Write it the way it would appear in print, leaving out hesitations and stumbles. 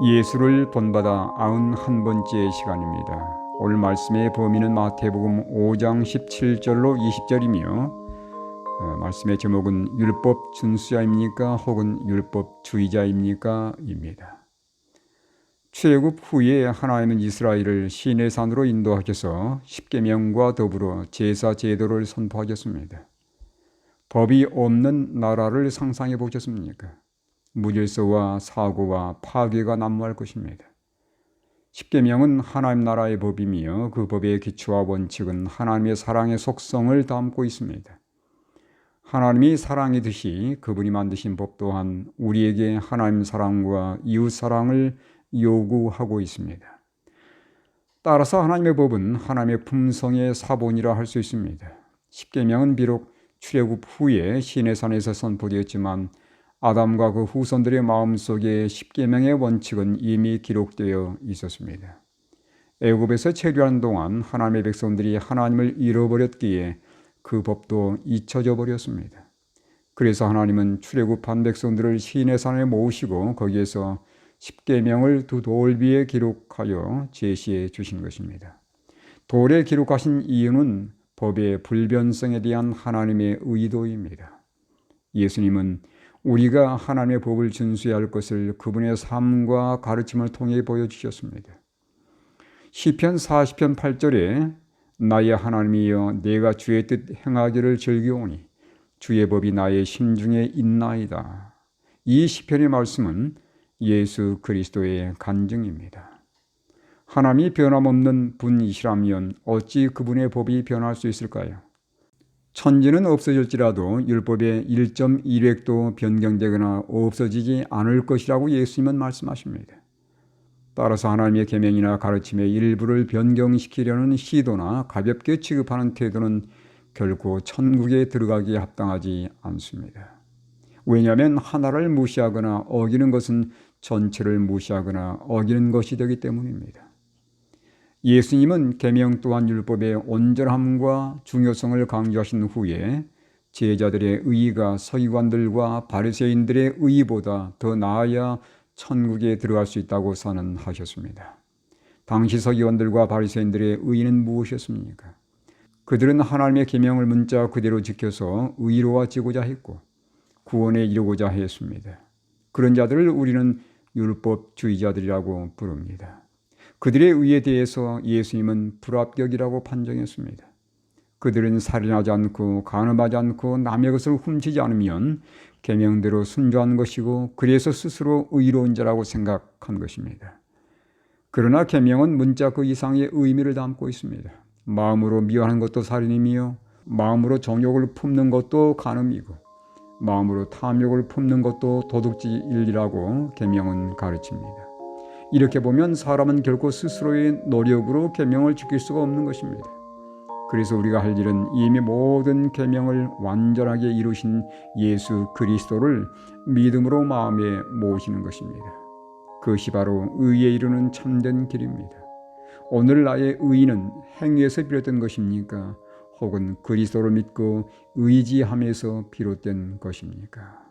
예수를 본받아 91번째 시간입니다. 오늘 말씀의 범위는 마태복음 5장 17절로 20절이며 말씀의 제목은 율법 준수자입니까 혹은 율법주의자입니까? 입니다. 출애굽 후에 하나님은 이스라엘을 시내산으로 인도하셔서 십계명과 더불어 제사 제도를 선포하셨습니다. 법이 없는 나라를 상상해 보셨습니까? 무질서와 사고와 파괴가 난무할 것입니다. 십계명은 하나님 나라의 법이며 그 법의 기초와 원칙은 하나님의 사랑의 속성을 담고 있습니다. 하나님이 사랑이듯이 그분이 만드신 법 또한 우리에게 하나님 사랑과 이웃 사랑을 요구하고 있습니다. 따라서 하나님의 법은 하나님의 품성의 사본이라 할 수 있습니다. 십계명은 비록 출애굽 후에 시내산에서 선포되었지만 아담과 그 후손들의 마음속에 십계명의 원칙은 이미 기록되어 있었습니다. 애굽에서 체류하는 동안 하나님의 백성들이 하나님을 잃어버렸기에 그 법도 잊혀져 버렸습니다. 그래서 하나님은 출애굽한 백성들을 시내산에 모으시고 거기에서 십계명을 두 돌비에 기록하여 제시해 주신 것입니다. 돌에 기록하신 이유는 법의 불변성에 대한 하나님의 의도입니다. 예수님은 우리가 하나님의 법을 준수해야 할 것을 그분의 삶과 가르침을 통해 보여주셨습니다. 시편 40편 8절에 나의 하나님이여 내가 주의 뜻 행하기를 즐겨오니 주의 법이 나의 심중에 있나이다. 이 시편의 말씀은 예수 그리스도의 간증입니다. 하나님이 변함없는 분이시라면 어찌 그분의 법이 변할 수 있을까요? 천지는 없어질지라도 율법의 1.1획도 변경되거나 없어지지 않을 것이라고 예수님은 말씀하십니다. 따라서 하나님의 계명이나 가르침의 일부를 변경시키려는 시도나 가볍게 취급하는 태도는 결코 천국에 들어가기에 합당하지 않습니다. 왜냐하면 하나를 무시하거나 어기는 것은 전체를 무시하거나 어기는 것이 되기 때문입니다. 예수님은 계명 또한 율법의 온전함과 중요성을 강조하신 후에 제자들의 의의가 서기관들과 바리새인들의 의의보다 더 나아야 천국에 들어갈 수 있다고 선언하셨습니다. 당시 서기관들과 바리새인들의 의의는 무엇이었습니까? 그들은 하나님의 계명을 문자 그대로 지켜서 의로워지고자 했고 구원에 이르고자 했습니다. 그런 자들을 우리는 율법주의자들이라고 부릅니다. 그들의 의에 대해서 예수님은 불합격이라고 판정했습니다. 그들은 살인하지 않고 간음하지 않고 남의 것을 훔치지 않으면 계명대로 순종한 것이고 그래서 스스로 의로운 자라고 생각한 것입니다. 그러나 계명은 문자 그 이상의 의미를 담고 있습니다. 마음으로 미워하는 것도 살인이며 마음으로 정욕을 품는 것도 간음이고 마음으로 탐욕을 품는 것도 도둑질이라고 계명은 가르칩니다. 이렇게 보면 사람은 결코 스스로의 노력으로 계명을 지킬 수가 없는 것입니다. 그래서 우리가 할 일은 이미 모든 계명을 완전하게 이루신 예수 그리스도를 믿음으로 마음에 모시는 것입니다. 그것이 바로 의에 이르는 참된 길입니다. 오늘 나의 의는 행위에서 비롯된 것입니까? 혹은 그리스도를 믿고 의지함에서 비롯된 것입니까?